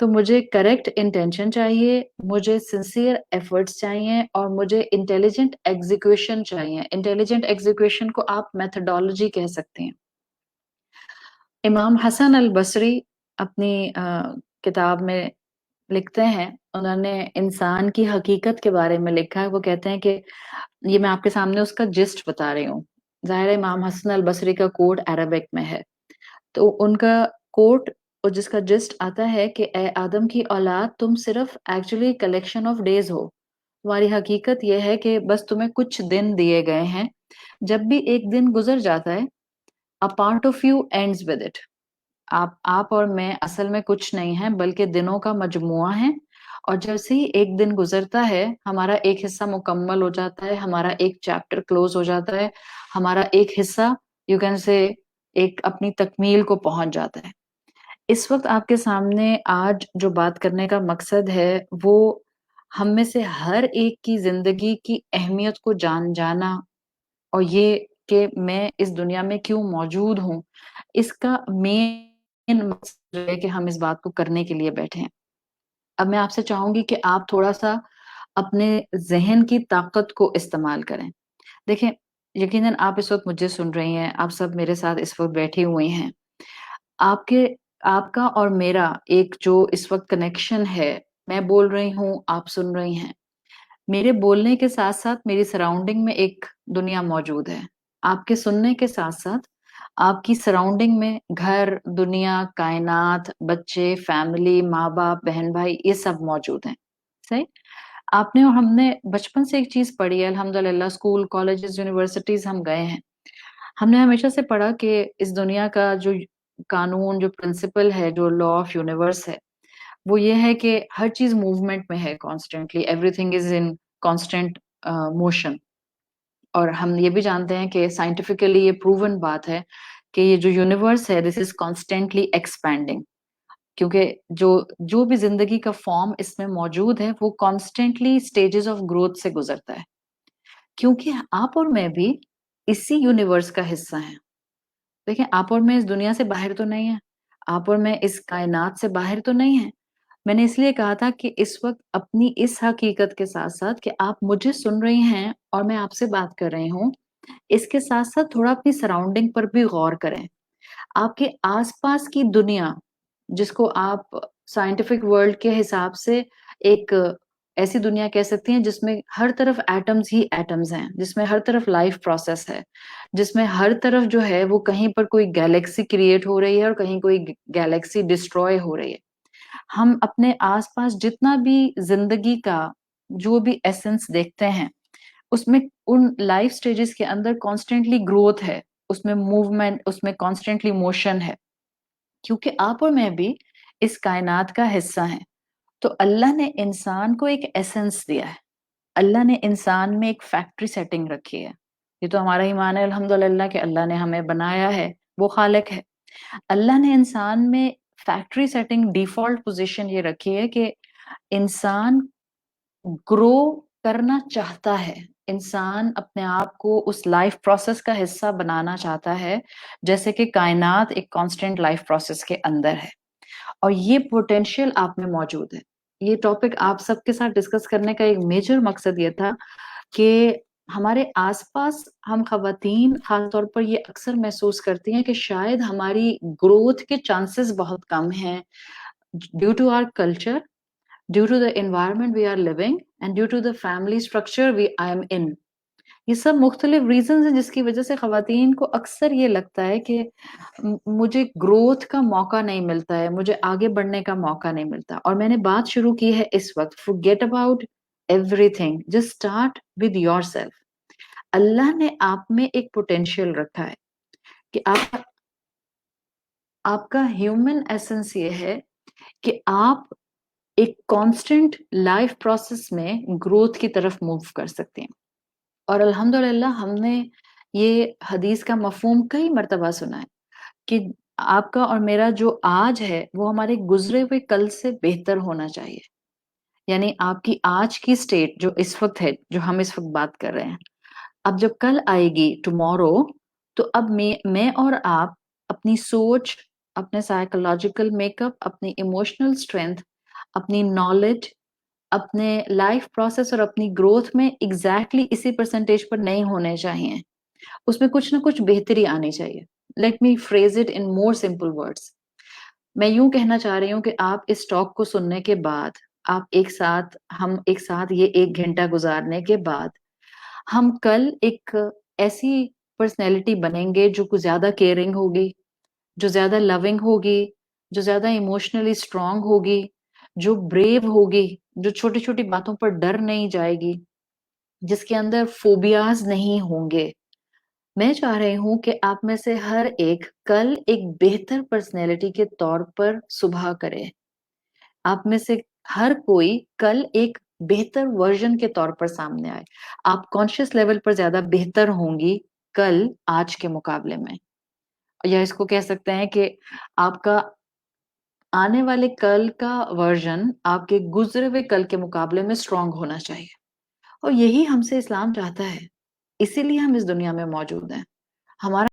تو مجھے correct intention چاہیے، مجھے سنسیئر ایفرٹس چاہیے، اور مجھے انٹیلیجنٹ ایگزیکیوشن چاہیے. انٹیلیجنٹ ایگزیکیوشن کو آپ میتھڈولوجی کہہ سکتے ہیں. امام حسن البصری اپنی کتاب میں لکھتے ہیں، انہوں نے انسان کی حقیقت کے بارے میں لکھا ہے. وہ کہتے ہیں کہ یہ میں آپ کے سامنے اس کا جسٹ بتا رہی ہوں. ظاہر ہے امام حسن البصری کا کوٹ عربک میں ہے، تو ان کا کوٹ اور جس کا جسٹ آتا ہے کہ اے آدم کی اولاد، تم صرف ایکچولی کلیکشن آف ڈیز ہو. تمہاری حقیقت یہ ہے کہ بس تمہیں کچھ دن دیے گئے ہیں. جب بھی ایک دن گزر جاتا ہے، a part of you ends with it. آپ اور میں اصل میں کچھ نہیں ہیں بلکہ دنوں کا مجموعہ ہیں. اور جیسے ہی ایک دن گزرتا ہے، ہمارا ایک حصہ مکمل ہو جاتا ہے، ہمارا ایک چیپٹر کلوز ہو جاتا ہے، ہمارا ایک حصہ یو کین سے ایک اپنی تکمیل کو پہنچ جاتا ہے. اس وقت آپ کے سامنے آج جو بات کرنے کا مقصد ہے وہ ہم میں سے ہر ایک کی زندگی کی اہمیت کو جانا، اور یہ کہ میں اس دنیا میں کیوں موجود ہوں، اس کا مین مقصد ہے کہ ہم اس بات کو کرنے کے لیے بیٹھے ہیں. اب میں آپ سے چاہوں گی کہ آپ تھوڑا سا اپنے ذہن کی طاقت کو استعمال کریں. دیکھیں، یقیناً آپ اس وقت مجھے سن رہی ہیں، آپ سب میرے ساتھ اس وقت بیٹھے ہوئے ہیں. آپ کا اور میرا ایک جو اس وقت کنیکشن ہے، میں بول رہی ہوں، آپ سن رہی ہیں. میرے بولنے کے ساتھ ساتھ میری سراؤنڈنگ میں ایک دنیا موجود ہے. آپ کے سننے کے ساتھ ساتھ آپ کی سراؤنڈنگ میں گھر، دنیا، کائنات، بچے، فیملی، ماں باپ، بہن بھائی، یہ سب موجود ہیں. صحیح؟ آپ نے اور ہم نے بچپن سے ایک چیز پڑھی ہے، الحمدللہ، اسکول، کالجز، یونیورسٹیز ہم گئے ہیں. ہم نے ہمیشہ سے پڑھا کہ اس دنیا کا جو قانون، جو پرنسپل ہے، جو لا آف یونیورس ہے، وہ یہ ہے کہ ہر چیز موومنٹ میں ہے constantly. Every thing is in constant motion. اور ہم یہ بھی جانتے ہیں کہ سائنٹیفکلی یہ پروون بات ہے کہ یہ جو یونیورس ہے، دس از کانسٹنٹلی ایکسپینڈنگ. کیونکہ جو بھی زندگی کا فارم اس میں موجود ہے، وہ کانسٹنٹلی اسٹیجز آف گروتھ سے گزرتا ہے. کیونکہ آپ اور میں بھی اسی یونیورس کا حصہ ہیں. دیکھیں، آپ اور میں اس دنیا سے باہر تو نہیں ہیں، آپ اور میں اس کائنات سے باہر تو نہیں ہیں. میں نے اس لیے کہا تھا کہ اس وقت اپنی اس حقیقت کے ساتھ ساتھ کہ آپ مجھے سن رہی ہیں اور میں آپ سے بات کر رہی ہوں، اس کے ساتھ ساتھ تھوڑا اپنی سراؤنڈنگ پر بھی غور کریں. آپ کے آس پاس کی دنیا، جس کو آپ سائنٹیفک ورلڈ کے حساب سے ایک ایسی دنیا کہہ سکتی ہیں جس میں ہر طرف ایٹمز ہی ایٹمز ہیں، جس میں ہر طرف لائف پروسیس ہے، جس میں ہر طرف جو ہے وہ کہیں پر کوئی گیلیکسی کریٹ ہو رہی ہے اور کہیں کوئی گیلیکسی ڈسٹروائے ہو رہی ہے. ہم اپنے آس پاس جتنا بھی زندگی کا جو بھی ایسنس دیکھتے ہیں، اس میں ان لائف سٹیجز کے اندر کانسٹنٹلی گروتھ ہے، اس میں موومنٹ، اس میں کانسٹنٹلی موشن ہے. کیونکہ آپ اور میں بھی اس کائنات کا حصہ ہیں. تو اللہ نے انسان کو ایک ایسنس دیا ہے، اللہ نے انسان میں ایک فیکٹری سیٹنگ رکھی ہے. یہ تو ہمارا ایمان ہے الحمدللہ کہ اللہ نے ہمیں بنایا ہے، وہ خالق ہے. اللہ نے انسان میں فیکٹری سیٹنگ ڈیفالٹ پوزیشن یہ رکھی ہے کہ انسان گرو کرنا چاہتا ہے، انسان اپنے آپ کو اس لائف پروسیس کا حصہ بنانا چاہتا ہے، جیسے کہ کائنات ایک کانسٹنٹ لائف پروسیس کے اندر ہے. اور یہ پوٹینشیل آپ میں موجود ہے. یہ ٹاپک آپ سب کے ساتھ ڈسکس کرنے کا ایک میجر مقصد یہ تھا کہ ہمارے آس پاس ہم خواتین خاص طور پر یہ اکثر محسوس کرتی ہیں کہ شاید ہماری گروتھ کے چانسز بہت کم ہیں due to our culture, due to the environment we are living and due to the family structure we I am in. یہ سب مختلف ریزنز ہیں جس کی وجہ سے خواتین کو اکثر یہ لگتا ہے کہ مجھے گروتھ کا موقع نہیں ملتا ہے، مجھے آگے بڑھنے کا موقع نہیں ملتا. اور میں نے بات شروع کی ہے اس وقت، forget about everything, just start with yourself. اللہ نے آپ میں ایک پوٹینشیل رکھا ہے کہ آپ کا ہیومن ایسنس یہ ہے کہ آپ ایک کانسٹنٹ لائف پروسیس میں گروتھ کی طرف موو کر سکتے ہیں. اور الحمدللہ ہم نے یہ حدیث کا مفہوم کئی مرتبہ سنا ہے کہ آپ کا اور میرا جو آج ہے وہ ہمارے گزرے ہوئے کل سے بہتر ہونا چاہیے. یعنی آپ کی آج کی سٹیٹ جو اس وقت ہے، جو ہم اس وقت بات کر رہے ہیں، اب جب کل آئے گی ٹمورو، تو اب میں اور آپ اپنی سوچ، اپنے سائیکولوجیکل میک اپ، اپنی ایموشنل اسٹرینتھ، اپنی نالج، اپنے لائف پروسیس اور اپنی گروتھ میں ایگزیکٹلی اسی پرسنٹیج پر نہیں ہونے چاہیے. اس میں کچھ نہ کچھ بہتری آنی چاہیے. Let me phrase it in more simple words. میں یوں کہنا چاہ رہی ہوں کہ آپ اس ٹاک کو سننے کے بعد، ہم ایک ساتھ یہ 1 گھنٹہ گزارنے کے بعد، ہم کل ایک ایسی پرسنالٹی بنیں گے جو کچھ زیادہ کیئرنگ ہوگی، جو زیادہ لونگ ہوگی، جو زیادہ ایموشنلی اسٹرانگ ہوگی، جو بریو ہوگی، جو چھوٹی چھوٹی باتوں پر ڈر نہیں جائے گی، جس کے اندر فوبیاز نہیں ہوں گے. میں چاہ رہی ہوں کہ آپ میں سے ہر ایک کل ایک بہتر پرسنالٹی کے طور پر صبح کرے. آپ میں سے ہر کوئی کل ایک بہتر ورژن کے طور پر سامنے آئے. آپ کانشیس لیول پر زیادہ بہتر ہوں گی کل آج کے مقابلے میں. یا اس کو کہہ سکتے ہیں کہ آپ کا آنے والے کل کا ورژن آپ کے گزرے ہوئے کل کے مقابلے میں اسٹرانگ ہونا چاہیے. اور یہی ہم سے اسلام چاہتا ہے. اسی لیے ہم اس دنیا میں موجود ہیں. ہمارا